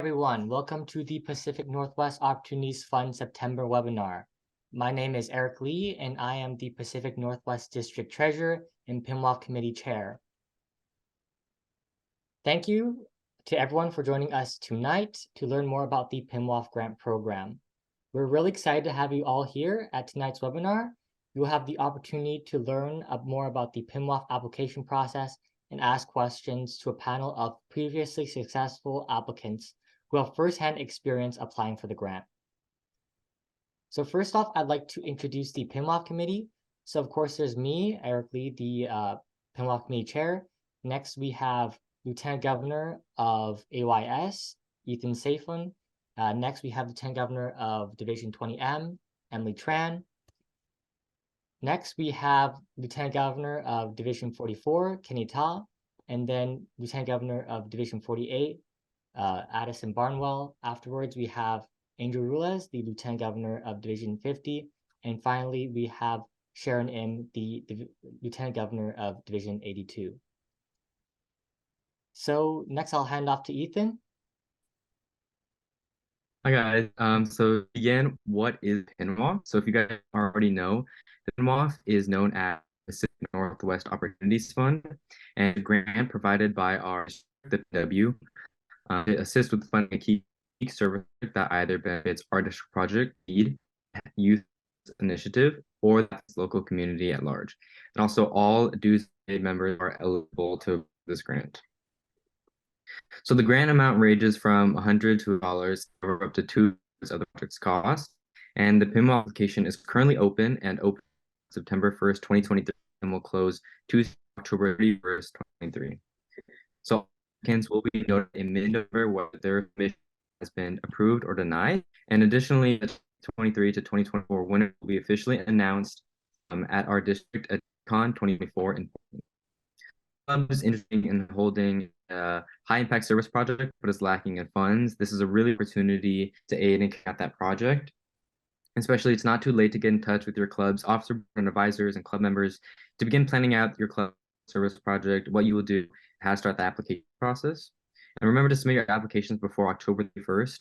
Everyone, welcome to the Pacific Northwest Opportunities Fund September webinar. My name is Eric Lee, and I am the Pacific Northwest District Treasurer and PNWOF Committee Chair. Thank you to everyone for joining us tonight to learn more about the PNWOF Grant Program. We're really excited to have you all here at tonight's webinar. You will have the opportunity to learn more about the PNWOF application process and ask questions to a panel of previously successful applicants who have firsthand experience applying for the grant. So first off, I'd like to introduce the PNWOF committee. So of course, there's me, Eric Lee, the PNWOF committee chair. Next, we have Lieutenant Governor of AYS, Ethan Saflin. Next, we have Lieutenant Governor of Division 20M, Emily Tran. Next, we have Lieutenant Governor of Division 44, Kenny Ta. And then Lieutenant Governor of Division 48, Addison Barnwell. Afterwards, we have Angel Rules, the Lieutenant Governor of Division 50. And finally, we have Sharon Im, the Lieutenant Governor of Division 82. So next, I'll hand off to Ethan. Hi guys. So again, what is PNWOF? So if you guys already know, PNWOF is known as Pacific Northwest Opportunities Fund, and a grant provided by our the PNW to assist with funding a key service that either benefits our district project, need, youth initiative, or the local community at large. And also all dues paid members are eligible to this grant. So the grant amount ranges from $100 to $2 or up to 2 of the project's cost. And the PNWOF application is currently open September 1st, 2023, and will close Tuesday, October 31st, 2023. So applicants will be notified in mid-November whether their submission has been approved or denied. And additionally, the 2023 to 2024 winner will be officially announced at our district at Con 2024 in Portland. Is interested in holding a high impact service project, but is lacking in funds. This is a really opportunity to aid and at that project. Especially, it's not too late to get in touch with your club's officer and advisors and club members to begin planning out your club service project, what you will do, how to start the application process. And remember to submit your applications before October 1st,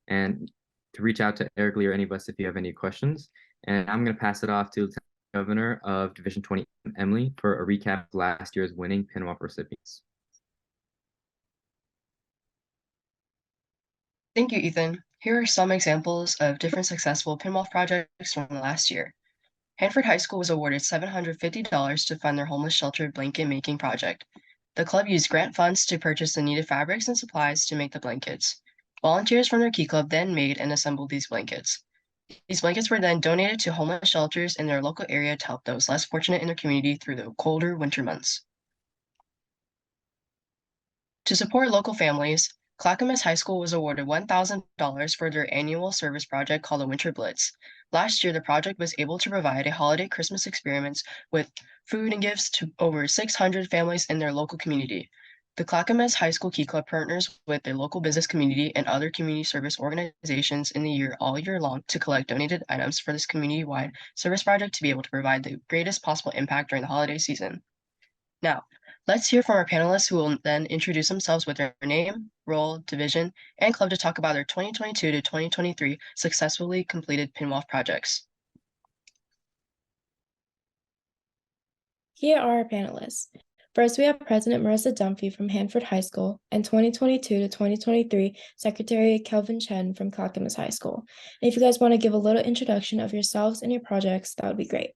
and to reach out to Eric Lee or any of us if you have any questions. And I'm going to pass it off to Lieutenant Governor of Division 20, Emily, for a recap of last year's winning PNWOF recipients. Thank you, Ethan. Here are some examples of different successful PNWOF projects from the last year. Hanford High School was awarded $750 to fund their homeless shelter blanket making project. The club used grant funds to purchase the needed fabrics and supplies to make the blankets. Volunteers from their Key Club then made and assembled these blankets. These blankets were then donated to homeless shelters in their local area to help those less fortunate in their community through the colder winter months. To support local families, Clackamas High School was awarded $1,000 for their annual service project called the Winter Blitz. Last year, the project was able to provide a holiday Christmas experience with food and gifts to over 600 families in their local community. The Clackamas High School Key Club partners with the local business community and other community service organizations in the year all year long to collect donated items for this community-wide service project to be able to provide the greatest possible impact during the holiday season. Now, let's hear from our panelists who will then introduce themselves with their name, role, division, and club to talk about their 2022 to 2023 successfully completed PNWOF projects. Here are our panelists. First, we have President Marissa Dunphy from Hanford High School and 2022 to 2023 Secretary Kelvin Chen from Clackamas High School. And if you guys want to give a little introduction of yourselves and your projects, that would be great.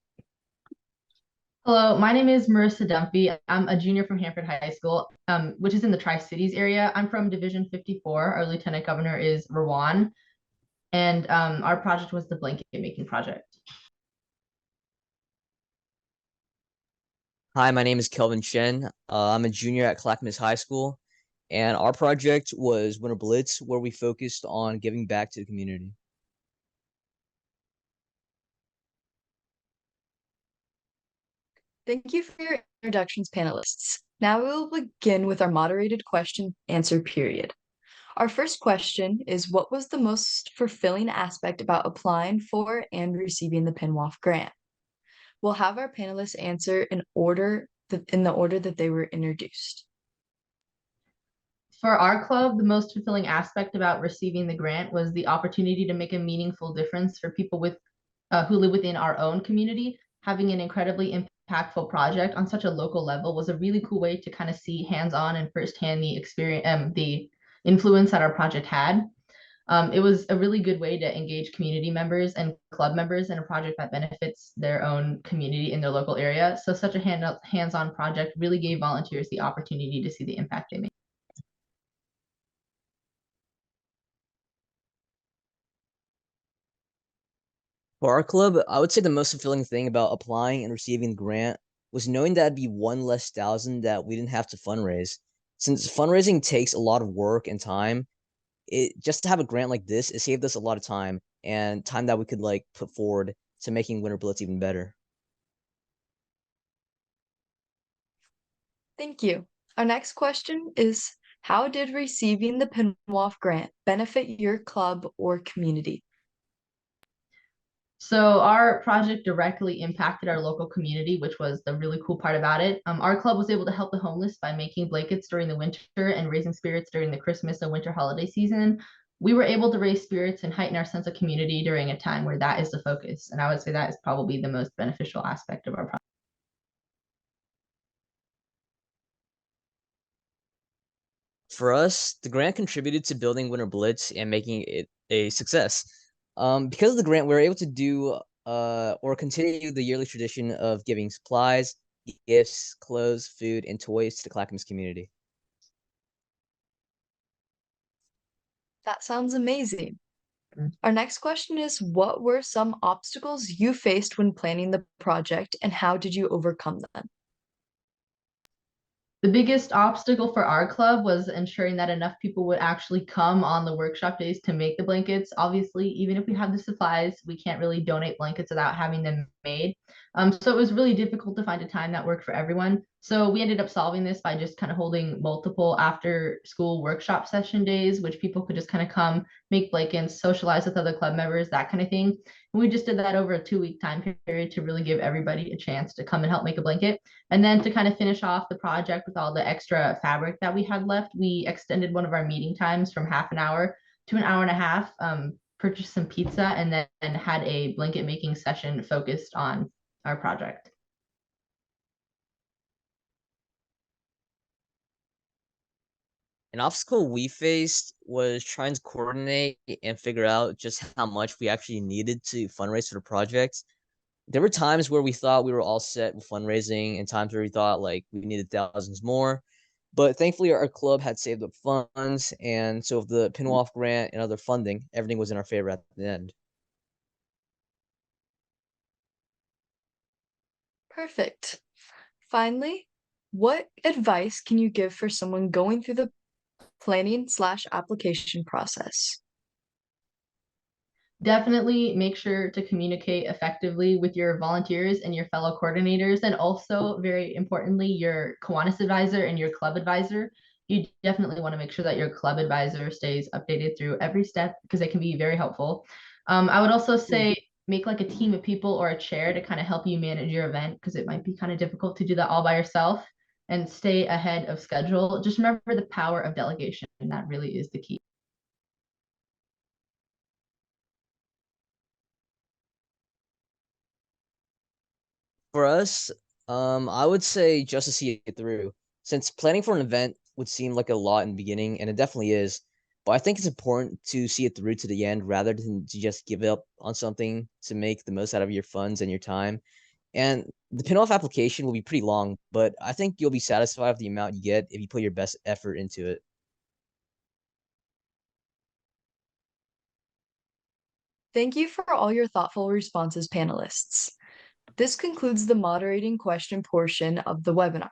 Hello, my name is Marissa Dunphy. I'm a junior from Hanford High School, which is in the Tri-Cities area. I'm from Division 54. Our Lieutenant Governor is Rawan, and our project was the blanket making project. Hi, my name is Kelvin Chen. I'm a junior at Clackamas High School, and our project was Winter Blitz, where we focused on giving back to the community. Thank you for your introductions, panelists. Now we will begin with our moderated question answer period. Our first question is, what was the most fulfilling aspect about applying for and receiving the PNWOF grant? We'll have our panelists answer in the order that they were introduced. For our club, the most fulfilling aspect about receiving the grant was the opportunity to make a meaningful difference for people who live within our own community. Having an incredibly impactful project on such a local level was a really cool way to kind of see hands-on and firsthand the experience, the influence that our project had. It was a really good way to engage community members and club members in a project that benefits their own community in their local area. So such a hands-on project really gave volunteers the opportunity to see the impact they made. For our club, I would say the most fulfilling thing about applying and receiving the grant was knowing that it'd be one less thousand that we didn't have to fundraise. Since fundraising takes a lot of work and time, it just to have a grant like this, it saved us a lot of time and time that we could like put forward to making Winter Blitz even better. Thank you. Our next question is, how did receiving the PNWOF grant benefit your club or community? So our project directly impacted our local community, which was the really cool part about it. Our club was able to help the homeless by making blankets during the winter and raising spirits during the Christmas and winter holiday season. We were able to raise spirits and heighten our sense of community during a time where that is the focus. And I would say that is probably the most beneficial aspect of our project. For us, the grant contributed to building Winter Blitz and making it a success. Because of the grant, we were able to do or continue the yearly tradition of giving supplies, gifts, clothes, food, and toys to the Clackamas community. That sounds amazing. Our next question is, what were some obstacles you faced when planning the project and how did you overcome them? The biggest obstacle for our club was ensuring that enough people would actually come on the workshop days to make the blankets. Obviously, even if we have the supplies, we can't really donate blankets without having them made. So it was really difficult to find a time that worked for everyone. So we ended up solving this by just kind of holding multiple after school workshop session days, which people could just kind of come, make blankets, socialize with other club members, that kind of thing. And we just did that over a 2-week time period to really give everybody a chance to come and help make a blanket. And then to kind of finish off the project with all the extra fabric that we had left, we extended one of our meeting times from half an hour to an hour and a half, purchased some pizza, and then had a blanket making session focused on our project. An obstacle we faced was trying to coordinate and figure out just how much we actually needed to fundraise for the project. There were times where we thought we were all set with fundraising and times where we thought like we needed thousands more. But thankfully, our club had saved up funds. And so, with the PNWOF grant and other funding, everything was in our favor at the end. Perfect. Finally, what advice can you give for someone going through the planning/application process? Definitely make sure to communicate effectively with your volunteers and your fellow coordinators, and also very importantly, your Kiwanis advisor and your club advisor. You definitely want to make sure that your club advisor stays updated through every step because it can be very helpful. I would also say make like a team of people or a chair to kind of help you manage your event because it might be kind of difficult to do that all by yourself, and stay ahead of schedule. Just remember the power of delegation, and that really is the key. For us, I would say just to see it through, since planning for an event would seem like a lot in the beginning, and it definitely is. But I think it's important to see it through to the end rather than to just give up on something to make the most out of your funds and your time. And the PNWOF application will be pretty long, but I think you'll be satisfied with the amount you get if you put your best effort into it. Thank you for all your thoughtful responses, panelists. This concludes the moderating question portion of the webinar.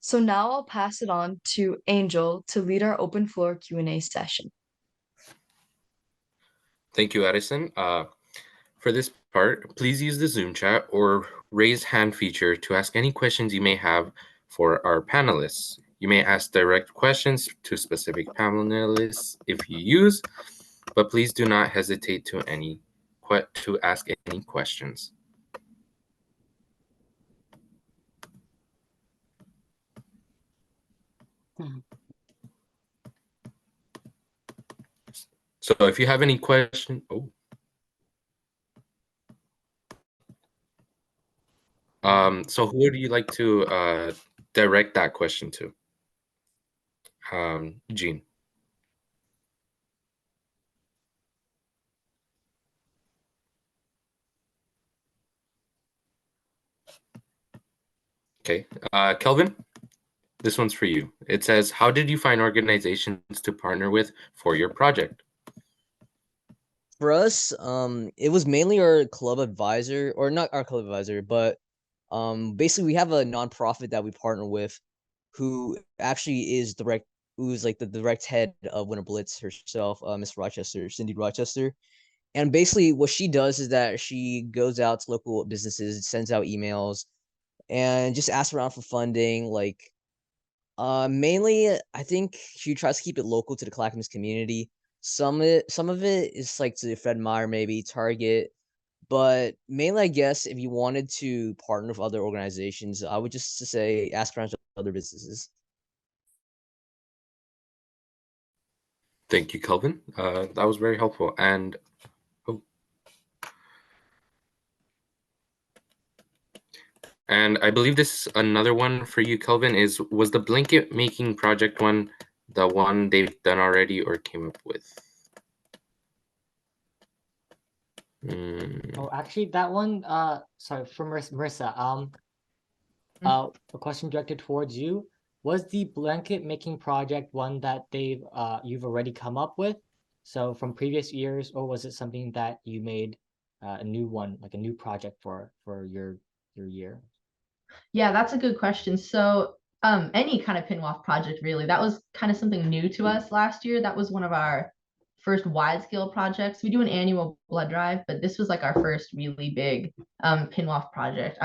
So now I'll pass it on to Angel to lead our open floor Q&A session. Thank you, Addison. For this part, please use the Zoom chat or raise hand feature to ask any questions you may have for our panelists. You may ask direct questions to specific panelists if you use, but please do not hesitate to ask any questions. So if you have any question, so who would you like to direct that question to? Jean. Okay, Kelvin, this one's for you. It says, how did you find organizations to partner with for your project? For us, it was mainly our club advisor, or not our club advisor, but basically we have a nonprofit that we partner with, who actually is who's like the direct head of Winter Blitz herself, Miss Rochester, Cindy Rochester. And basically, what she does is that she goes out to local businesses, sends out emails, and just asks around for funding. Like, mainly, I think she tries to keep it local to the Clackamas community. Some of it is like to Fred Meyer, maybe Target, but mainly, I guess, if you wanted to partner with other organizations, I would just say ask around to other businesses. Thank you, Kelvin. That was very helpful. And and I believe this is another one for you, Kelvin. Was the blanket making project one the one they've done already or came up with? Oh, actually, that one, sorry, from Marissa. A question directed towards you. Was the blanket making project one that you've already come up with? So from previous years, or was it something that you made a new one, like a new project for your year? Yeah, that's a good question. So any kind of PNWOF project, really, that was kind of something new to us last year. That was one of our first wide scale projects. We do an annual blood drive, but this was like our first really big PNWOF project.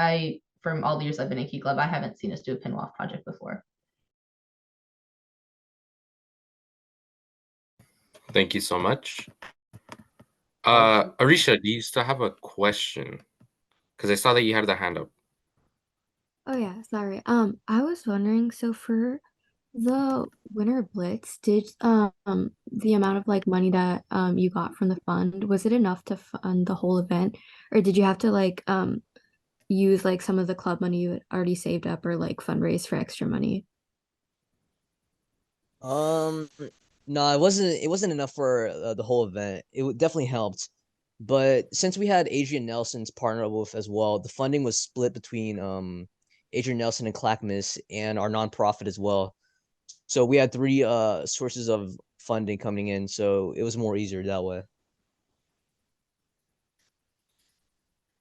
From all the years I've been in Key Club, I haven't seen us do a PNWOF project before. Thank you so much. Arisha, do you still have a question? Because I saw that you had the hand up. Oh yeah, sorry. I was wondering, so for the Winter Blitz, did the amount of like money that you got from the fund, was it enough to fund the whole event? Or did you have to like use like some of the club money you had already saved up or like fundraise for extra money? No, it wasn't. It wasn't enough for the whole event. Definitely helped, but since we had Adrian Nelson's partner with as well, the funding was split between Adrian Nelson and Clackamas and our nonprofit as well. So we had three sources of funding coming in, so it was more easier that way.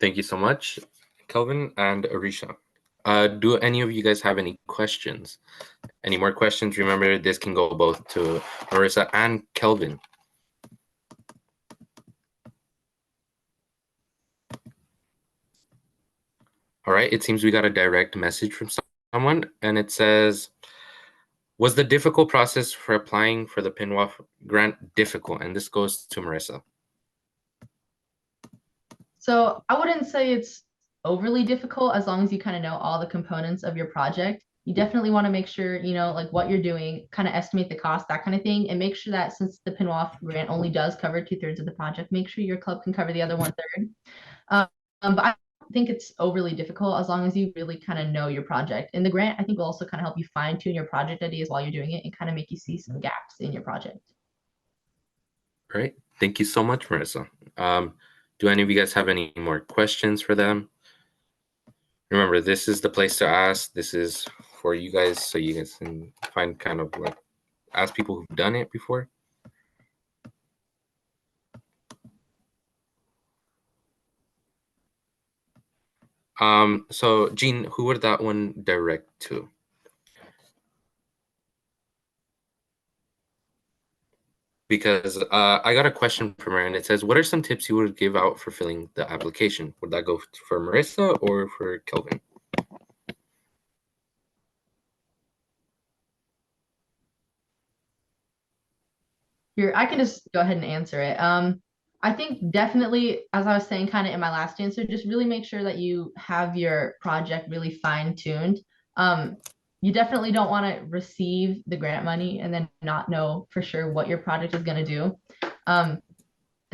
Thank you so much, Kelvin and Arisha. Do any of you guys have any questions? Any more questions? Remember, this can go both to Marissa and Kelvin. All right, it seems we got a direct message from someone, and it says, was the difficult process for applying for the PNWOF grant difficult? And this goes to Marissa. So I wouldn't say it's overly difficult as long as you kind of know all the components of your project. You definitely want to make sure, you know, like what you're doing, kind of estimate the cost, that kind of thing, and make sure that since the PNWOF grant only does cover 2/3 of the project, make sure your club can cover the other 1/3. But I don't think it's overly difficult as long as you really kind of know your project. And the grant, I think, will also kind of help you fine tune your project ideas while you're doing it and kind of make you see some gaps in your project. All right, thank you so much, Marissa. Do any of you guys have any more questions for them? Remember, this is the place to ask. This is for you guys, so you guys can find kind of like ask people who've done it before. So Jean, who would that one direct to? Because I got a question from her, and it says, what are some tips you would give out for filling the application? Would that go for Marissa or for Kelvin? I can just go ahead and answer it. I think definitely, as I was saying kind of in my last answer, just really make sure that you have your project really fine-tuned. You definitely don't want to receive the grant money and then not know for sure what your project is going to do. And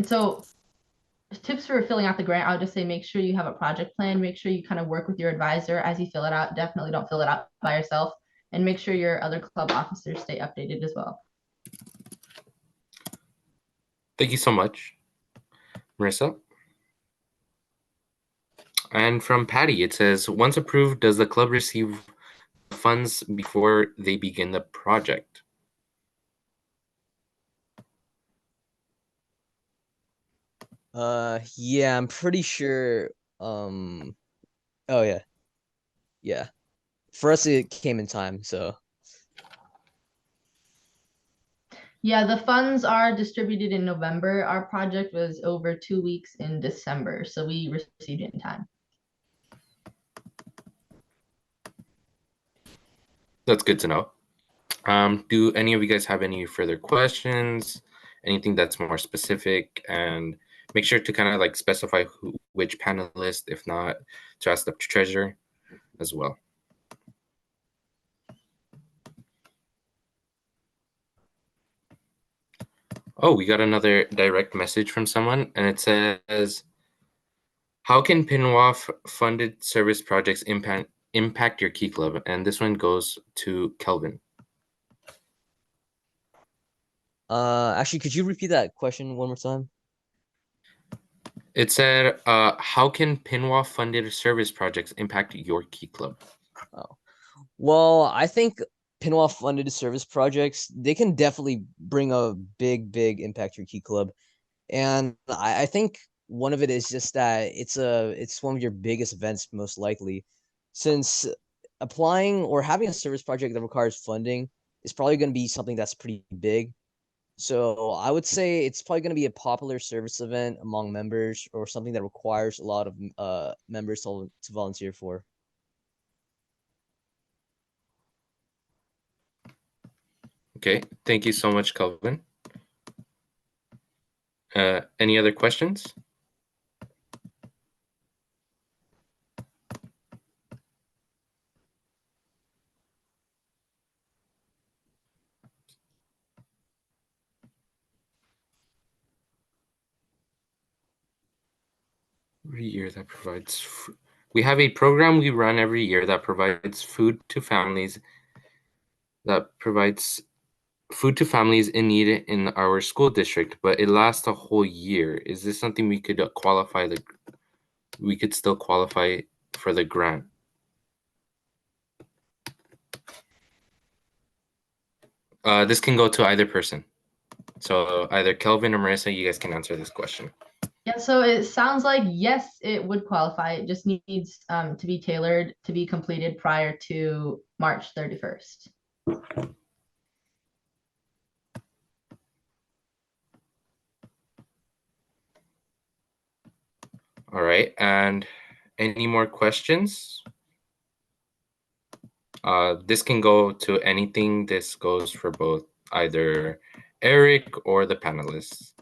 so tips for filling out the grant, I would just say make sure you have a project plan, make sure you kind of work with your advisor as you fill it out. Definitely don't fill it out by yourself, and make sure your other club officers stay updated as well. Thank you so much, Marissa. And from Patty, it says, once approved, does the club receive funds before they begin the project? Yeah, I'm pretty sure. Oh yeah, yeah. For us, it came in time, so. Yeah, the funds are distributed in November. Our project was over 2 weeks in December, so we received it in time. That's good to know. Do any of you guys have any further questions? Anything that's more specific? And make sure to kind of like specify which panelist, if not, to ask the treasurer as well. Oh, we got another direct message from someone, and it says, how can PNWOF funded service projects impact your Key Club? And this one goes to Kelvin. Actually, could you repeat that question one more time? It said, how can PNWOF funded service projects impact your Key Club? Oh, well, I think PNWOF funded service projects, they can definitely bring a big impact to your Key Club. And I think one of it is just that it's one of your biggest events, most likely, since applying or having a service project that requires funding is probably going to be something that's pretty big. So I would say it's probably going to be a popular service event among members, or something that requires a lot of members to volunteer for. Okay, thank you so much, Kelvin. Any other questions? Every year that provides we have a program we run every year that provides food to families in need in our school district, but it lasts a whole year. Is this something we could we could still qualify for the grant? This can go to either person. So either Kelvin or Marissa, you guys can answer this question. Yeah, so it sounds like yes, it would qualify. It just needs to be tailored to be completed prior to March 31st. All right, and any more questions? This can go to anything. This goes for both either Eric or the panelists.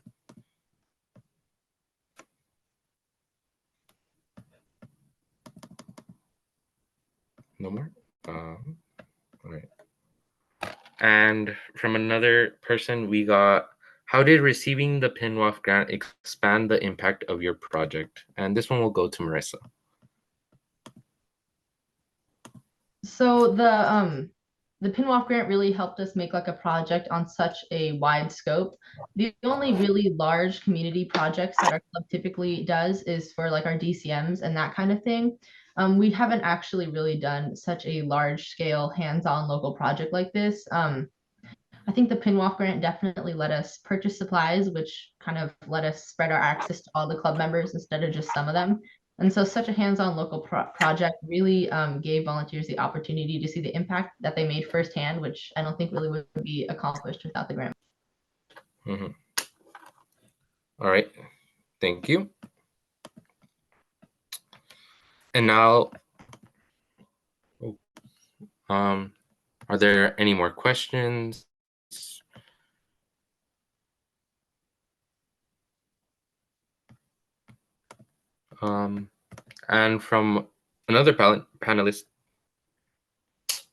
No more? All right. And from another person, we got, how did receiving the PNWOF grant expand the impact of your project? And this one will go to Marissa. So the PNWOF grant really helped us make like a project on such a wide scope. The only really large community projects that our club typically does is for like our DCMs and that kind of thing. We haven't actually really done such a large scale hands-on local project like this. I think the PNWOF grant definitely let us purchase supplies, which kind of let us spread our access to all the club members instead of just some of them. And so such a hands-on local project really gave volunteers the opportunity to see the impact that they made firsthand, which I don't think really would be accomplished without the grant. Mm-hmm. All right, thank you. And now, are there any more questions? And from another panelist,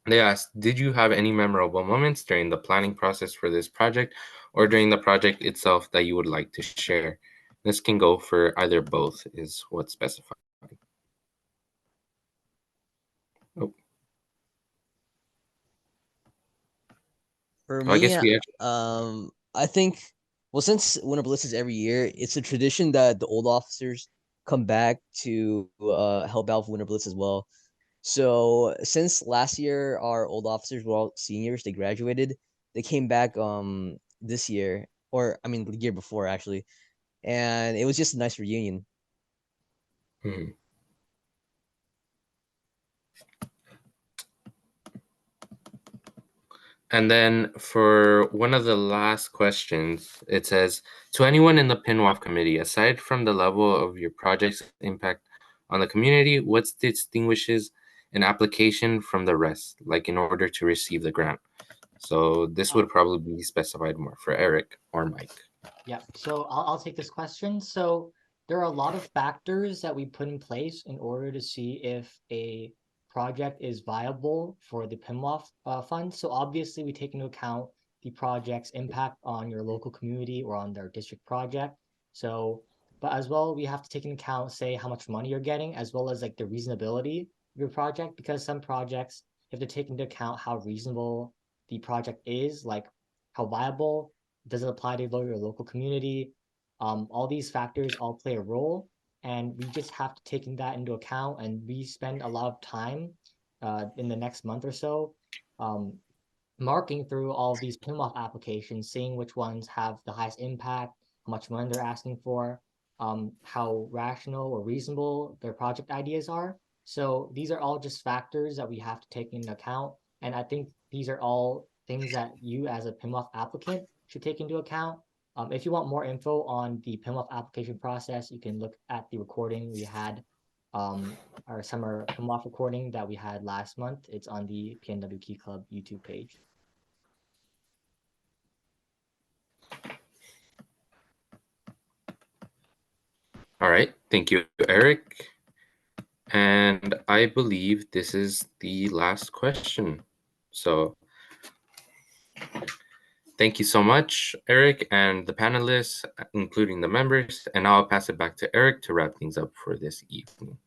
They asked, did you have any memorable moments during the planning process for this project or during the project itself that you would like to share? This can go for either both is what's specified. Oh, For I me, guess we actually, I think, well, since Winter Blitz is every year, it's a tradition that the old officers come back to help out with Winter Blitz as well. So since last year our old officers were all seniors, they graduated. They came back this year, or I mean the year before actually, and it was just a nice reunion. Mhm. And then for one of the last questions, it says, to anyone in the PNWOF committee, aside from the level of your project's impact on the community, what distinguishes an application from the rest, like in order to receive the grant? So this would probably be specified more for Eric or Mike. Yeah, so I'll take this question. So there are a lot of factors that we put in place in order to see if a project is viable for the PNWOF fund. So obviously we take into account the project's impact on your local community or on their district project. So, but as well, we have to take into account, say, how much money you're getting, as well as like the reasonability of your project, because some projects you have to take into account how reasonable the project is, like how viable does it apply to your local community? All these factors all play a role, and we just have to take that into account. And we spend a lot of time in the next month or so um, marking through all of these PIMWOF applications, seeing which ones have the highest impact, how much money they're asking for, how rational or reasonable their project ideas are. So these are all just factors that we have to take into account. And I think these are all things that you as a PIMWOF applicant should take into account. If you want more info on the PIMWOF application process, you can look at the recording we had, our summer PIMWOF recording that we had last month. It's on the PNW Key Club YouTube page. All right, thank you, Eric. And I believe this is the last question. So thank you so much, Eric, and the panelists, including the members. And now I'll pass it back to Eric to wrap things up for this evening.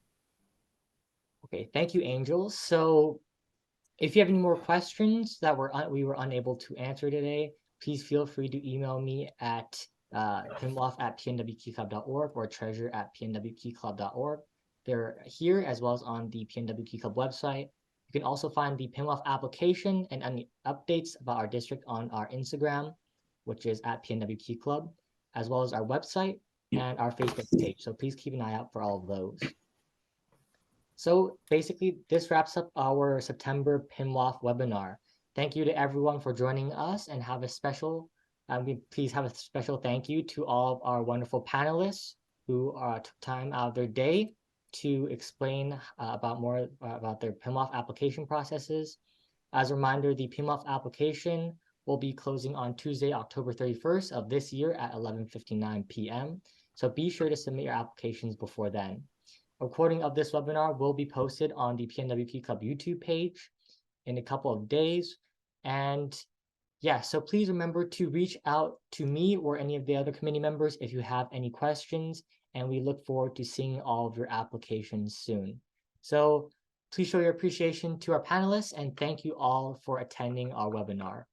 Okay, thank you, Angel. So if you have any more questions that we were unable to answer today, please feel free to email me at pimwof@pnwkeyclub.org or treasure@pnwkeyclub.org. They're here as well as on the PNW Key Club website. You can also find the PIMWOF application and any updates about our district on our Instagram, which is at PNW Key Club, as well as our website and our Facebook page. So please keep an eye out for all of those. So basically, this wraps up our September PIMWOF webinar. Thank you to everyone for joining us, and have a special, please have a special thank you to all of our wonderful panelists who took time out of their day to explain about more about their PIMWOF application processes. As a reminder, the PIMWOF application will be closing on Tuesday, October 31st of this year at 11:59 p.m. So be sure to submit your applications before then. A recording of this webinar will be posted on the PNW Key Club YouTube page in a couple of days. And yeah, so please remember to reach out to me or any of the other committee members if you have any questions, and we look forward to seeing all of your applications soon. So please show your appreciation to our panelists, and thank you all for attending our webinar.